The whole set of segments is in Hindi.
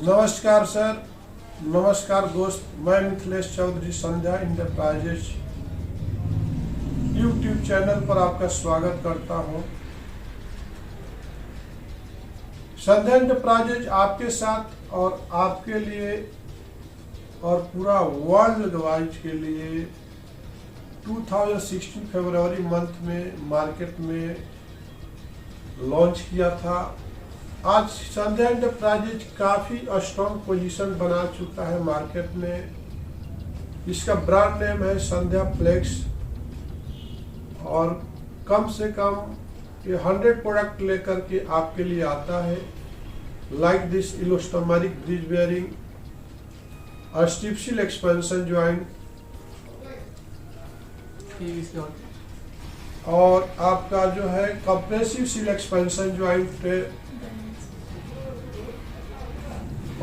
नमस्कार सर, नमस्कार दोस्त। मैं मिथिलेश चौधरी संध्या इंटरप्राइजेज यूट्यूब चैनल पर आपका स्वागत करता हूं। संध्या इंटरप्राइजेज आपके साथ और आपके लिए और पूरा वर्ल्ड वाइड के लिए 2016 फरवरी मंथ में मार्केट में लॉन्च किया था। आज संध्या इंटरप्राइजेज काफ़ी स्ट्रॉन्ग पोजीशन बना चुका है मार्केट में। इसका ब्रांड नेम है संध्या फ्लेक्स और कम से कम ये 100 प्रोडक्ट लेकर के आपके लिए आता है। Like this elastomeric bridge bearing, stiff seal expansion joint और आपका जो है कंप्रेसिव सील एक्सपेंशन ज्वाइंट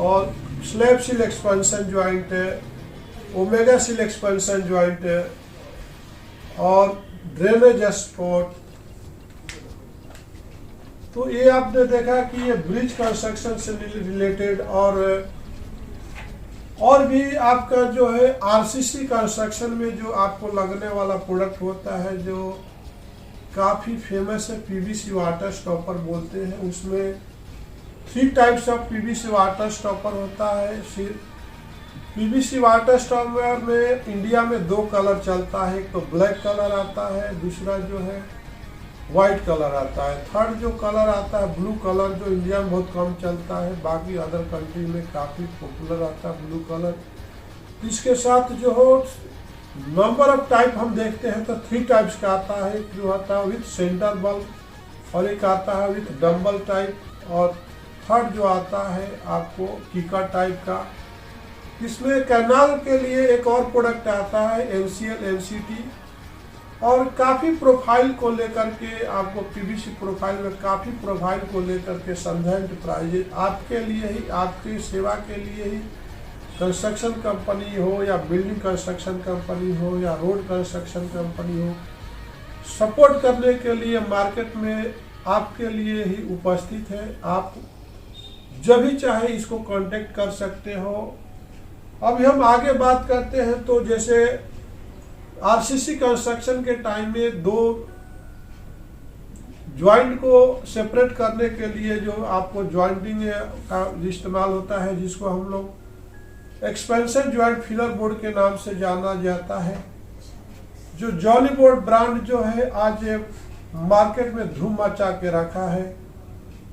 और स्लैब सील एक्सपेंशन ज्वाइंट है, ओमेगा सील एक्सपेंशन ज्वाइंट है और ड्रेनेज स्पॉट। तो ये आपने देखा कि ये ब्रिज कंस्ट्रक्शन से रिलेटेड और भी आपका जो है आरसीसी कंस्ट्रक्शन में जो आपको लगने वाला प्रोडक्ट होता है जो काफ़ी फेमस है, पीवीसी वाटर स्टॉपर बोलते हैं। उसमें 3 types of PVC water stopper होता है। पीवीसी वाटर स्टॉपर में इंडिया में 2 कलर चलता है, एक तो ब्लैक कलर आता है, दूसरा जो है वाइट कलर आता है। थर्ड जो कलर आता है ब्लू कलर, जो इंडिया में बहुत कम चलता है, बाकी अदर कंट्री में काफ़ी पॉपुलर आता है ब्लू कलर। इसके साथ जो हो नंबर ऑफ टाइप हम देखते हैं तो 3 टाइप्स का आता है। एक जो आता है विथ सेंटर बल्ब और एक आता है विथ डम्बल टाइप और थर्ड जो आता है आपको किकर टाइप का। इसमें कैनाल के लिए एक और प्रोडक्ट आता है एनसीएल एनसीटी और काफ़ी प्रोफाइल को लेकर के आपको पीवीसी प्रोफाइल में काफ़ी प्रोफाइल को लेकर के संध्या एंटरप्राइजेज आपके लिए ही, आपकी सेवा के लिए ही, कंस्ट्रक्शन कंपनी हो या बिल्डिंग कंस्ट्रक्शन कंपनी हो या रोड कंस्ट्रक्शन कंपनी हो, सपोर्ट करने के लिए मार्केट में आपके लिए ही उपस्थित है। आप जब भी चाहे इसको कांटेक्ट कर सकते हो। अभी हम आगे बात करते हैं तो जैसे आरसीसी कंस्ट्रक्शन के टाइम में 2 ज्वाइंट को सेपरेट करने के लिए जो आपको ज्वाइंटिंग का इस्तेमाल होता है, जिसको हम लोग एक्सपेंशन ज्वाइंट फिलर बोर्ड के नाम से जाना जाता है। जो जॉली बोर्ड ब्रांड जो है आज मार्केट में धूम मचा के रखा है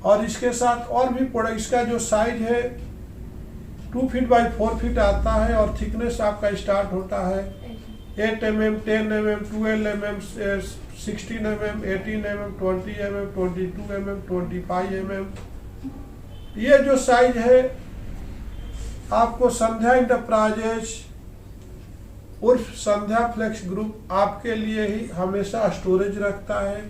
और इसके साथ और भी प्रोडक्ट। इसका जो साइज है 2 फीट बाई 4 फीट आता है और थिकनेस आपका स्टार्ट होता है 8 mm, 10 mm, 12 mm, 16 mm, 18 mm, 20 mm, 22 mm, 25 mm। ये जो साइज है आपको संध्या इंटरप्राइजेज उर्फ संध्या फ्लेक्स ग्रुप आपके लिए ही हमेशा स्टोरेज रखता है।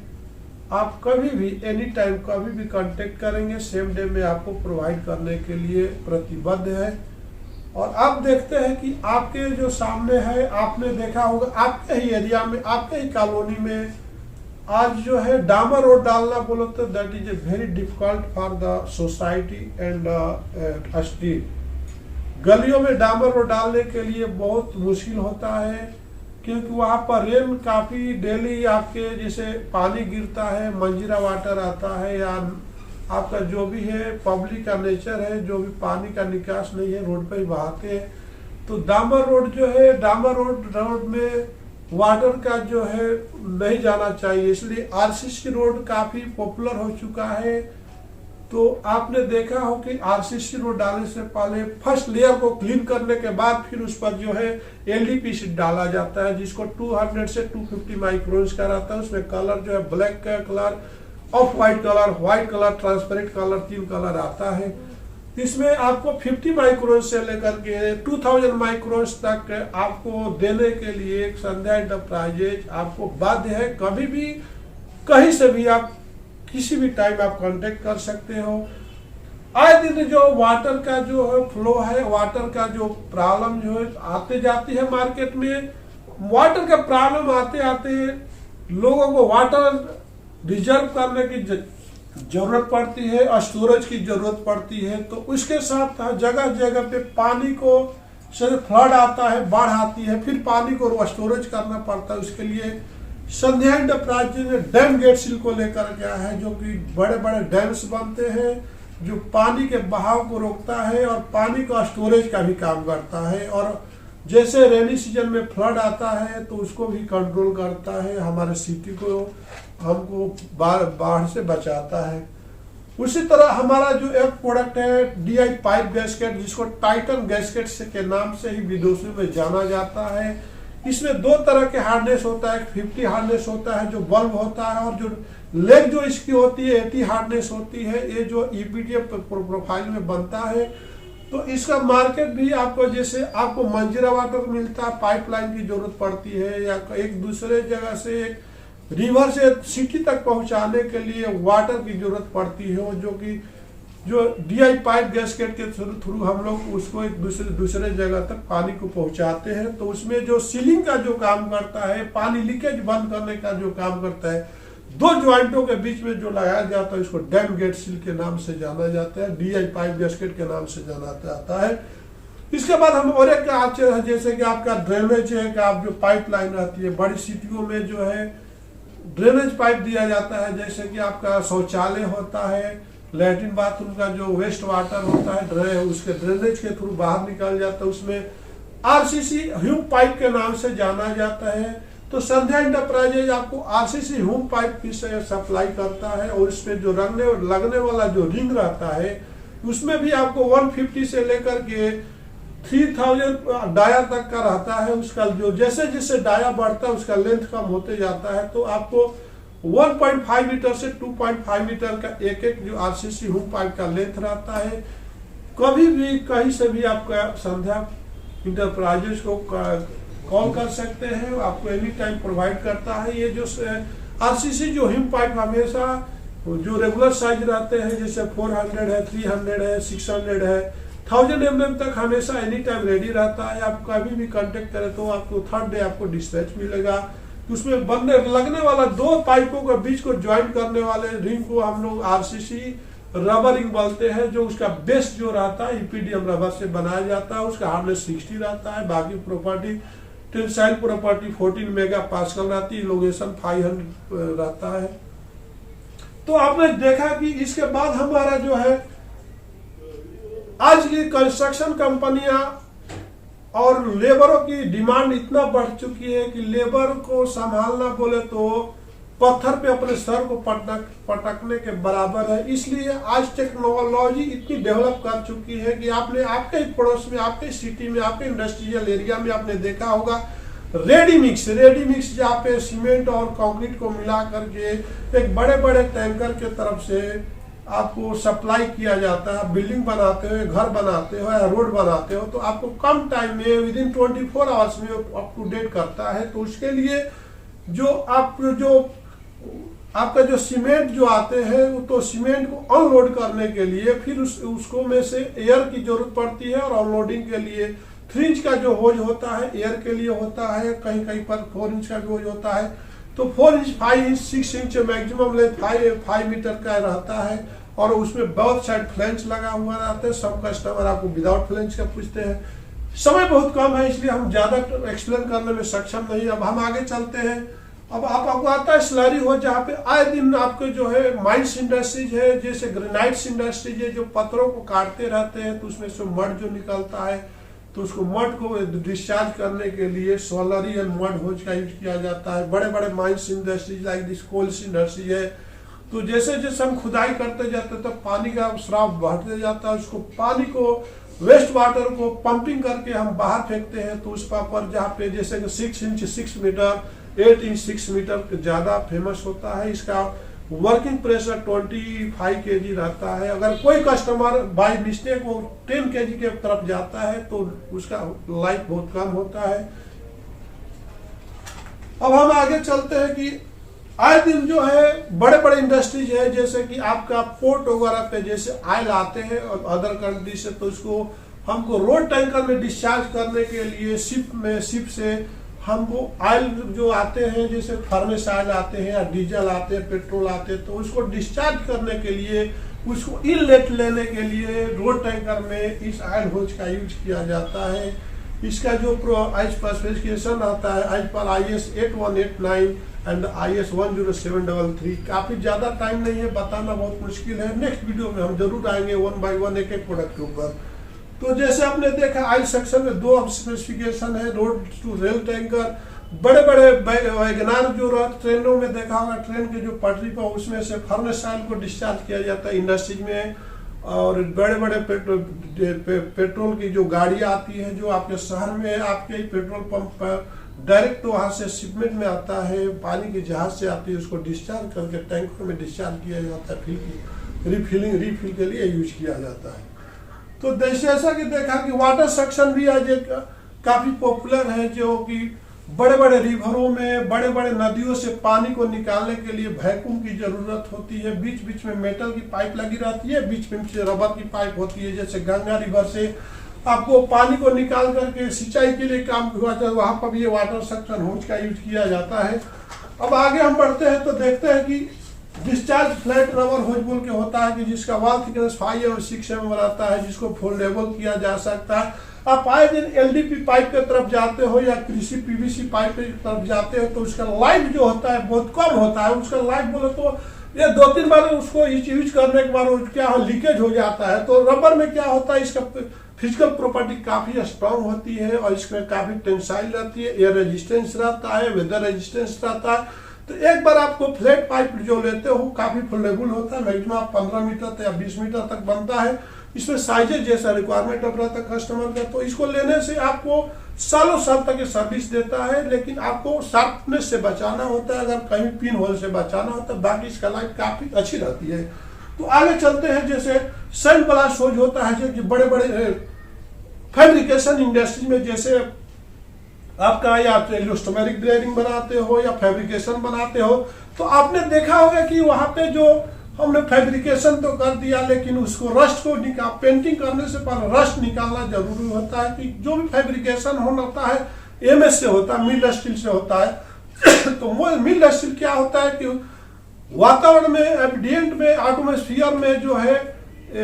आप कभी भी एनी टाइम कभी भी कांटेक्ट करेंगे, सेम डे में आपको प्रोवाइड करने के लिए प्रतिबद्ध है। और आप देखते हैं कि आपके जो सामने है, आपने देखा होगा आपके ही एरिया में, आपके ही कॉलोनी में आज जो है डामर रोड डालना बोलो तो that is a very difficult for the society and street. गलियों में डामर रोड डालने के लिए बहुत मुश्किल होता है क्योंकि वहाँ पर रेन काफ़ी डेली आपके जैसे पानी गिरता है, मंजीरा वाटर आता है या आपका जो भी है पब्लिक का नेचर है, जो भी पानी का निकास नहीं है रोड पे ही बहाते हैं। तो डामर रोड जो है, डामर रोड में वाटर का जो है नहीं जाना चाहिए, इसलिए आरसीसी रोड काफ़ी पॉपुलर हो चुका है। तो आपने देखा हो कि आरसीसी रोड डालने से पहले फर्स्ट लेयर को क्लीन करने के बाद फिर उस पर जो है एलडीपी शीट डाला जाता है, जिसको 200 से 250 माइक्रोन्स का रहता है। उसमें कलर जो है ब्लैक का colour, of white colour, white colour, transparent colour, 3 colour आता है। इसमें आपको 50 माइक्रोन से लेकर के 2000 माइक्रोन्स तक आपको देने के लिए संध्या एंटरप्राइजेज आपको बाध्य है। कभी भी कहीं से भी आप किसी भी टाइम आप कांटेक्ट कर सकते हो। आए दिन जो वाटर का जो है फ्लो है, वाटर का जो प्रॉब्लम जो है आते जाती है मार्केट में। वाटर का प्रॉब्लम आते आते लोगों को वाटर रिजर्व करने की जरूरत पड़ती है, स्टोरेज की जरूरत पड़ती है। तो उसके साथ जगह जगह पे पानी को फ्लड आता है, बाढ़ आती है, फिर पानी को स्टोरेज करना पड़ता है। उसके लिए संध्या एंटरप्राइज ने डैम गेट सील को लेकर गया है, जो कि बड़े बड़े डैम्स बनते हैं जो पानी के बहाव को रोकता है और पानी का स्टोरेज का भी काम करता है। और जैसे रेनी सीजन में फ्लड आता है तो उसको भी कंट्रोल करता है, हमारे सिटी को हमको बाढ़ से बचाता है। उसी तरह हमारा जो एक प्रोडक्ट है DI पाइप गैस्केट, जिसको टाइटन गैस्केट के नाम से ही विदेशों में जाना जाता है। इसमें दो तरह के हार्डनेस होता है, 50 हार्डनेस होता है जो बल्ब होता है, और जो लेग जो इसकी होती है 80 हार्डनेस होती है। ये जो EPDM प्रोफाइल में बनता है, तो इसका मार्केट भी आपको, जैसे आपको मंजीरा वाटर मिलता है, पाइपलाइन की जरूरत पड़ती है, या एक दूसरे जगह से एक रिवर से सिटी तक पहुंचाने के लिए वाटर की जरूरत पड़ती है, जो कि जो DI पाइप गैस्केट के थ्रू हम लोग उसको एक दूसरे जगह तक पानी को पहुंचाते हैं। तो उसमें जो सीलिंग का जो काम करता है, पानी लीकेज बंद करने का जो काम करता है, दो ज्वाइंटों के बीच में जो लगाया जाता है, उसको डैम गेट सील के नाम से जाना जाता है, DI पाइप गैस्केट के नाम से जाना जाता है। इसके बाद हम और एक आते हैं, जैसे कि आपका ड्रेनेज है, कि आप जो पाइपलाइन रहती है, बड़ी सिटियों में जो है ड्रेनेज पाइप दिया जाता है, जैसे कि आपका शौचालय होता है, लैट्रिन बाथरूम का जो वेस्ट वाटर होता है उसके ड्रेनेज के थ्रू बाहर निकल जाता है, उसमें RCC ह्यूम पाइप के नाम से जाना जाता है। तो संध्या एंटरप्राइजेज आपको RCC ह्यूम पाइप की सप्लाई करता है, और इसमें जो लगने वाला जो रिंग रहता है, उसमें भी आपको 150 से लेकर के 3000 डाया तक का रहता है। उसका जो जैसे जैसे डाया बढ़ता है उसका लेंथ कम होते जाता है। तो आपको 1.5 मीटर से 2.5 मीटर का एक एक जो RCC ह्यूम पाइप का लेंथ रहता है। कभी भी कहीं से भी आपका संध्या इंटरप्राइजेज को कॉल कर सकते हैं, आपको एनी टाइम प्रोवाइड करता है। ये जो RCC जो ह्यूम पाइप हमेशा जो रेगुलर साइज रहते हैं, जैसे 400 है, 300 है, 600 है, 1000 mm तक हमेशा एनी टाइम रेडी रहता है। आप कभी भी कांटेक्ट करें तो आपको थर्ड डे आपको डिस्पैच मिलेगा। उसमें लगने वाला दो पाइपों के बीच को ज्वाइन करने वाले रिंग को हम लोग RCC रबर रिंग बोलते हैं, जो उसका बेस जो रहता है EPDM रबर से बनाया जाता है। उसका हार्डनेस 60 रहता है, बाकी प्रॉपर्टी टेंसाइल प्रॉपर्टी 14 मेगापास्कल रहती है, लोकेशन 500 रहता है। तो आपने देखा कि इसके बाद हमारा जो है आज की कंस्ट्रक्शन कंपनियां और लेबरों की डिमांड इतना बढ़ चुकी है कि लेबर को संभालना बोले तो पत्थर पे अपने सर को पटकने के बराबर है। इसलिए आज टेक्नोलॉजी इतनी डेवलप कर चुकी है कि आपने आपके पड़ोस में, आपके सिटी में, आपके इंडस्ट्रियल एरिया में आपने देखा होगा रेडी मिक्स जहाँ पे सीमेंट और कंक्रीट को मिला करके एक बड़े बड़े टैंकर के तरफ से आपको सप्लाई किया जाता है। बिल्डिंग बनाते हो, घर बनाते हो या रोड बनाते हो, तो आपको कम टाइम में विदिन 24 आवर्स में अप टू डेट करता है। तो उसके लिए आपका जो सीमेंट जो आते हैं, तो सीमेंट को अनलोड करने के लिए फिर उसको में से एयर की जरूरत पड़ती है, और अनलोडिंग के लिए 3 इंच का जो होज होता है एयर के लिए होता है, कहीं कहीं पर 4 इंच का भी होज होता है। तो 4 inch, 5 inch, 6 inch maximum length 5 metre का रहता है, और उसमें बहुत साइड फ्लेंच लगा हुआ रहता है। सब कस्टमर आपको विदाउट फ्लेंच का पूछते हैं। समय बहुत कम है, इसलिए हम ज्यादा एक्सप्लेन करने में सक्षम नहीं। अब हम आगे चलते हैं। अब आपको आता है स्लरी हो, जहाँ पे आए दिन आपके जो है माइंस इंडस्ट्रीज है, जैसे ग्रेनाइट्स इंडस्ट्रीज है, जो पत्थरों को काटते रहते हैं, तो उसमें से मड जो निकलता है, तो उसको मड को डिस्चार्ज करने के लिए स्लरी एंड मड होज का यूज किया जाता है। बड़े बड़े mines industries like this coals industry है, तो जैसे जैसे हम खुदाई करते जाते हैं तो पानी का स्राव बढ़ते जाता है। उसको पानी को वेस्ट वाटर को पंपिंग करके हम बाहर फेंकते हैं। तो उस पर जहाँ पे जैसे 6 इंच 6 मीटर, 8 इंच 6 मीटर ज्यादा फेमस होता है। इसका वर्किंग प्रेशर 25 kg रहता है। अगर कोई कस्टमर बाय मिस्टेक वो 10 kg के तरफ जाता है तो उसका लाइफ बहुत कम होता है। अब हम आगे चलते हैं कि आए दिन जो है बड़े बड़े इंडस्ट्रीज है, जैसे कि आपका पोर्ट वगैरह पे जैसे आयल आते हैं और अदर कंट्री से, तो इसको हमको रोड टैंकर में डिस्चार्ज करने के लिए शिप से हमको ऑयल जो आते हैं जैसे फर्नेस ऑयल आते हैं या डीजल आते हैं, पेट्रोल आते हैं, तो उसको डिस्चार्ज करने के लिए, उसको इनलेट लेने के लिए रोड टैंकर में इस ऑयल होज का यूज किया जाता है। इसका जो स्पेसिफिकेशन आता है as per IS 8189 and IS 10733, काफ़ी ज़्यादा टाइम नहीं है, बताना बहुत मुश्किल है। नेक्स्ट वीडियो में हम जरूर आएंगे 1 बाय 1 एक एक प्रोडक्ट के ऊपर। तो जैसे आपने देखा ऑयल सेक्शन में 2 स्पेसिफिकेशन है, रोड टू रेल टैंकर। बड़े बड़े वैगनार जो ट्रेनों में देखा होगा, ट्रेन के जो पटरी पर उसमें से फर्नेस ऑयल को डिस्चार्ज किया जाता है इंडस्ट्रीज में। और बड़े बड़े पेट्रोल की जो गाड़ियाँ आती हैं जो आपके शहर में आपके पेट्रोल पंप पर डायरेक्ट वहाँ से शिपमेंट में आता है, पानी के जहाज से आती है, उसको डिस्चार्ज करके टैंकर में डिस्चार्ज किया जाता है, फिर रिफिल के लिए यूज किया जाता है। तो जैसा कि देखा कि वाटर सेक्शन भी आज एक काफ़ी पॉपुलर है, जो कि बड़े बड़े रिवरों में, बड़े बड़े नदियों से पानी को निकालने के लिए वैक्यूम की जरूरत होती है। बीच बीच में मेटल की पाइप लगी रहती है, बीच में से रबर की पाइप होती है। जैसे गंगा रिवर से आपको पानी को निकाल करके सिंचाई के लिए काम हुआ जाए, वहाँ पर भी ये वाटर सेक्शन होज का यूज किया जाता है। अब आगे हम बढ़ते हैं तो देखते हैं कि डिस्चार्ज फ्लैट रबर होज बोल के होता है कि जिसका वॉल थिकनेस 5 और 6 mm रहता है, जिसको फोल्डेबल किया जा सकता है। आप आए दिन LDP पाइप की तरफ जाते हो या कृषि PVC पाइप की तरफ जाते हो तो उसका लाइफ जो होता है बहुत कम होता है। उसका लाइफ बोले तो ये 2-3 बार उसको यूज करने के बाद क्या लीकेज हो जाता है। तो रबर में क्या होता है, इसका फिजिकल प्रॉपर्टी काफी स्ट्रांग होती है और इसमें काफी टेंसाइल रहती है, एयर रेजिस्टेंस रहता है, वेदर रेजिस्टेंस रहता है। तो एक बार आपको फ्लैट पाइप जो लेते हो काफी फोल्डेबल होता है, मैक्सिमम 15 मीटर या 20 मीटर तक बनता है। इसमें साइजेज जैसा रिक्वायरमेंट अब रहता है कस्टमर का, तो इसको लेने से आपको सालों साल तक ये सर्विस देता है। लेकिन आपको शार्पनेस से बचाना होता है, अगर कहीं पिन होल से बचाना होता है, बाकी इसका लाइफ काफी अच्छी रहती है। तो आगे चलते हैं। जैसे सैंड ब्लास्ट होज होता है जो बड़े बड़े फैब्रिकेशन इंडस्ट्री में, जैसे आपका या इलास्टोमेरिक ड्रेयरिंग बनाते हो या फैब्रिकेशन बनाते हो, तो आपने देखा होगा कि वहां पे जो हमने फैब्रिकेशन तो कर दिया, लेकिन उसको रस्ट को पेंटिंग करने से पहले रस्ट निकालना जरूरी होता है। कि जो भी फैब्रिकेशन होता है MS से होता है, मिल्ड स्टील से होता है। तो मिल्ड स्टील क्या होता है कि वातावरण में, एम्बिएंट में, एटमॉस्फेयर में जो है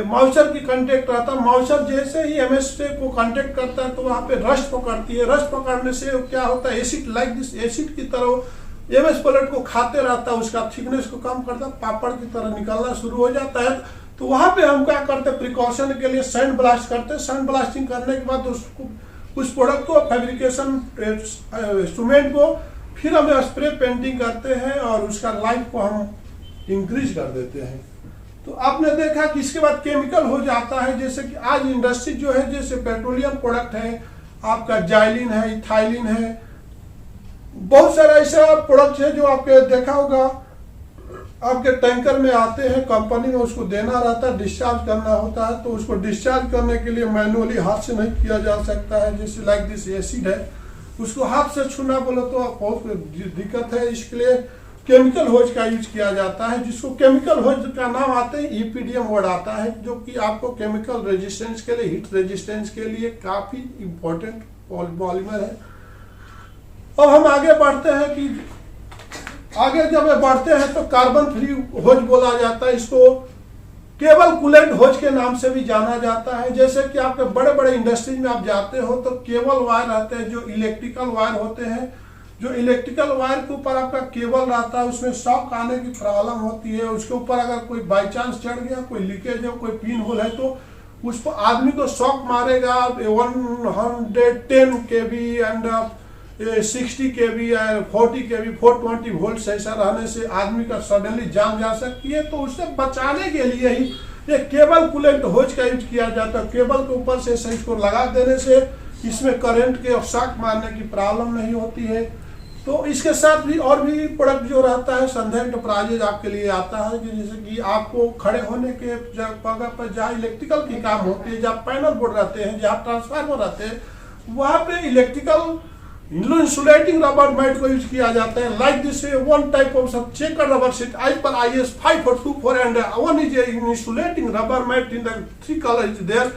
मॉइस्चर की कांटेक्ट रहता है। मॉइस्चर जैसे ही MS से को कांटेक्ट करता है तो वहाँ पे रस्ट पकड़ती है। रस्ट पकड़ने से क्या होता है, एसिड लाइक दिस एसिड की तरह MS प्लेट को खाते रहता है, उसका थिकनेस को कम करता है, पापड़ की तरह निकलना शुरू हो जाता है। तो वहाँ पे हम क्या करते हैं, प्रिकॉशन के लिए सैंड ब्लास्ट करते हैं। सैंड ब्लास्टिंग करने के बाद उस प्रोडक्ट को, फैब्रिकेशन इंस्ट्रूमेंट को फिर हम स्प्रे पेंटिंग करते हैं और उसका लाइफ को हम इंक्रीज कर देते हैं। तो आपने देखा कि इसके बाद केमिकल हो जाता है। जैसे कि आज इंडस्ट्री जो है, जैसे पेट्रोलियम प्रोडक्ट है, आपका जाइलिन है, इथाइलिन है, बहुत सारे ऐसे प्रोडक्ट है जो आपके देखा होगा आपके टैंकर में आते हैं, कंपनी में उसको देना रहता है, डिस्चार्ज करना होता है। तो उसको डिस्चार्ज करने के लिए मैनुअली हाथ से नहीं किया जा सकता है। जैसे लाइक दिस एसिड है, उसको हाथ से छूना बोले तो बहुत दिक्कत है। इसके लिए केमिकल होज का यूज किया जाता है, जिसको केमिकल होज का नाम आते हैं EPDM वर्ड आता है, जो कि आपको केमिकल रेजिस्टेंस के लिए, हीट रेजिस्टेंस के लिए काफी इंपॉर्टेंट पॉलीमर है। अब हम आगे बढ़ते हैं कि आगे जब बढ़ते हैं तो कार्बन फ्री होज बोला जाता है। इसको केबल कूलेंट होज के नाम से भी जाना जाता है। जैसे कि आपके बड़े बड़े इंडस्ट्रीज में आप जाते हो तो केबल वायर रहते हैं, जो इलेक्ट्रिकल वायर होते हैं। जो इलेक्ट्रिकल वायर के ऊपर आपका केबल रहता है, उसमें शॉक आने की प्रॉब्लम होती है। उसके ऊपर अगर कोई बाई चांस चढ़ गया, कोई लीकेज है, कोई पिन होल है, तो उस पर आदमी को शॉक मारेगा। 110 kV एंड 60 kV या 40 kV 420 वोल्ट ऐसा रहने से आदमी का सडनली जान जा सकती है। तो उससे बचाने के लिए ही ये केबल कूलेंट होज का यूज किया जाता है। केबल के ऊपर से इसको लगा देने से इसमें करंट के और शॉक मारने की प्रॉब्लम नहीं होती है। तो इसके साथ भी और भी प्रोडक्ट जो रहता है, संध्या एंटरप्राइजेज आपके लिए आता है कि जैसे कि आपको खड़े होने के जगह पर जहाँ इलेक्ट्रिकल की काम होती है, जहाँ पैनल बोर्ड रहते हैं, जहाँ ट्रांसफार्मर रहते हैं, वहाँ पे इलेक्ट्रिकल इंसुलेटिंग रबर मैट को यूज किया जाता है। Like this one type of checker rubber sheet I पर IS 5424 and one is insulating rubber mat in the 3 color is there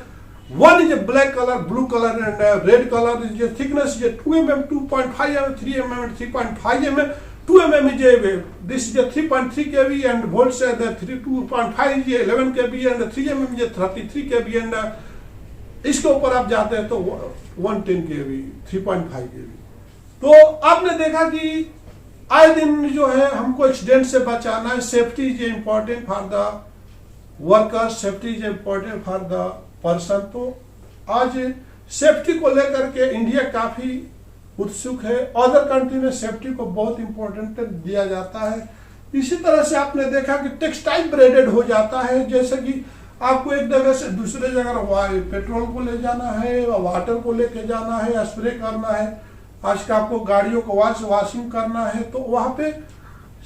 One is a black color, blue color, and red color. Is a thickness is a 2 mm, 2.5 mm, 3 mm, and 3.5 mm. 2 mm is a this is a 3.3 kV and volts are the 2.5 is 11 kV and 3 mm is 33 kV and इसके ऊपर आप जाते हैं तो 110 kV, 3.5 kV. तो आपने देखा कि आए दिन जो है हमको एक्सीडेंट से बचाना है. Safety is important for the worker, safety is important for the person. तो आज सेफ्टी को लेकर के इंडिया काफी उत्सुक है. अदर कंट्री में सेफ्टी को बहुत इंपॉर्टेंट दिया जाता है. इसी तरह से आपने देखा कि टेक्सटाइल ब्रेडेड हो जाता है. जैसे कि आपको एक जगह से दूसरे जगह पेट्रोल को ले जाना है, वाटर को लेके जाना है, स्प्रे करना है, आज का आपको गाड़ियों को वॉशिंग करना है, तो वहां पे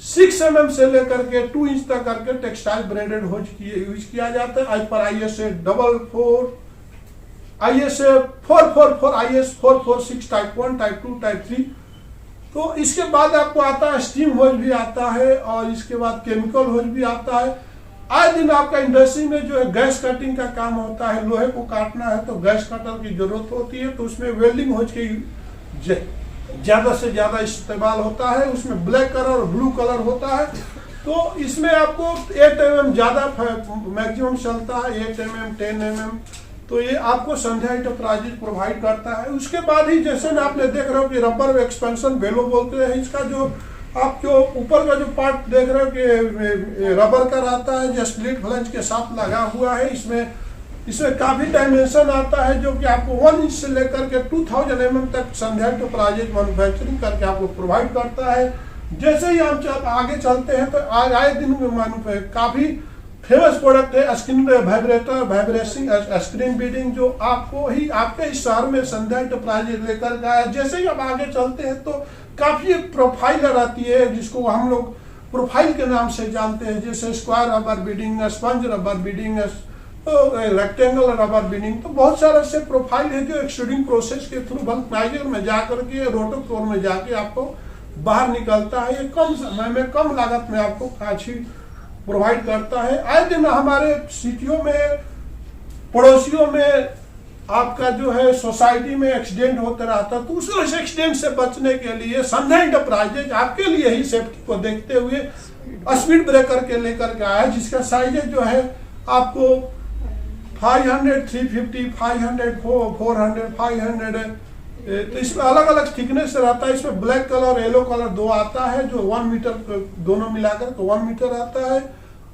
6 mm से लेकर के 2 इंच तक करके टेक्सटाइल ब्रेडेड होज यूज किया जाता है. आज पर ISA 444, ISA 444, IS 446 type 1, type 2, type 3. तो इसके बाद आपको आता है स्टीम होज भी आता है और इसके बाद केमिकल होज भी आता है. आज दिन आपका इंडस्ट्री में जो है गैस कटिंग का काम होता है, लोहे को काटना है तो गैस कटर की जरूरत होती है. तो उसमें वेल्डिंग होज के ज्यादा से ज्यादा इस्तेमाल होता है. उसमें ब्लैक कलर और ब्लू कलर होता है. तो इसमें आपको 8 mm ज्यादा मैक्सिमम चलता है, 8 mm, 10 mm. तो ये आपको संध्या एंटरप्राइजेज प्रोवाइड करता है. उसके बाद ही जैसे ना आपने देख रहे हो कि रबर एक्सपेंशन वेलो बोलते हैं. इसका जो आप जो ऊपर का जो पार्ट देख रहे हो कि रबर का रहता है जो स्प्लिट फ्लैंज के साथ लगा हुआ है. इसमें काफी डायमेंशन आता है जो कि आपको 1 इंच से लेकर के 2000 mm तक संध्या एंटरप्राइजेज मैन्युफैक्चरिंग करके आपको प्रोवाइड करता है. जैसे ही हम आगे चलते हैं तो आज आए दिन में काफी फेमस प्रोडक्ट है स्क्रीन वाइब्रेटर, वाइब्रेसिंग स्क्रीन बीडिंग, जो आपको ही आपके इस शहर में संध्या एंटरप्राइजेज लेकर के आया. जैसे ही हम आगे चलते हैं तो काफी प्रोफाइलर आती है जिसको हम लोग प्रोफाइल के नाम से जानते हैं. जैसे square rubber beading, sponge rubber beading, rectangle rubber beading. तो बहुत सारे से प्रोफाइल है जो एक्सट्रूडिंग प्रोसेस के थ्रू वल्कनाइजर में जाकर के रोटोक्लोर में जाके आपको बाहर निकलता है. ये कम समय में कम लागत में आपको कांची प्रोवाइड करता है. आए दिन हमारे सिटियों में, पड़ोसियों में आपका जो है सोसाइटी में एक्सीडेंट होता रहता है. तो उस एक्सीडेंट से बचने के लिए संध्या एंटरप्राइजेज आपके लिए ही सेफ्टी को देखते हुए स्पीड ब्रेकर के लेकर के आया जिसका साइजेज जो है आपको 500, 350, 500, 400, 500. तो इसमें अलग अलग थिकनेस रहता है. इसमें ब्लैक कलर, येलो कलर 2 आता है जो 1 मीटर दोनों मिलाकर तो 1 मीटर आता है.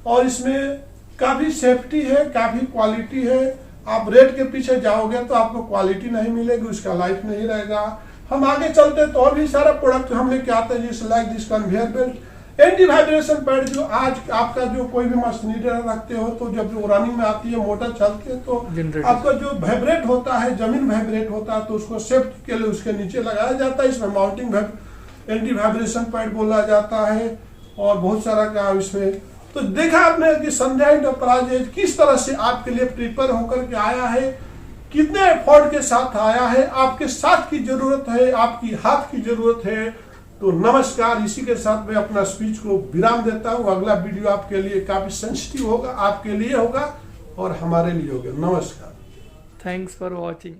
और इसमें काफी सेफ्टी है, काफी क्वालिटी है. आप रेट के पीछे जाओगे तो आपको क्वालिटी नहीं मिलेगी, उसका लाइफ नहीं रहेगा. हम आगे चलते तो और भी सारा प्रोडक्ट हम लेके आते हैं जैसे like this conveyor belt, anti vibration pad. जो आज आपका जो कोई भी मशीनरी रखते हो तो जब जो रनिंग में आती है, मोटर चलती है तो आपका जो वाइब्रेट होता है, जमीन वाइब्रेट होता है तो उसको सेफ्टी के लिए उसके नीचे लगाया जाता है. इसमें माउंटिंग एंटी वाइब्रेशन पैड बोला जाता है और बहुत सारा काम इसमें. तो देखा आपने कि संध्या एंटरप्राइजेज किस तरह से आपके लिए प्रिपेयर होकर के आया है, कितने एफर्ट के साथ आया है. आपके साथ की जरूरत है, आपकी हाथ की जरूरत है. तो नमस्कार, इसी के साथ मैं अपना स्पीच को विराम देता हूँ. अगला वीडियो आपके लिए काफी सेंसिटिव होगा, आपके लिए होगा और हमारे लिए होगा. नमस्कार. Thanks for watching.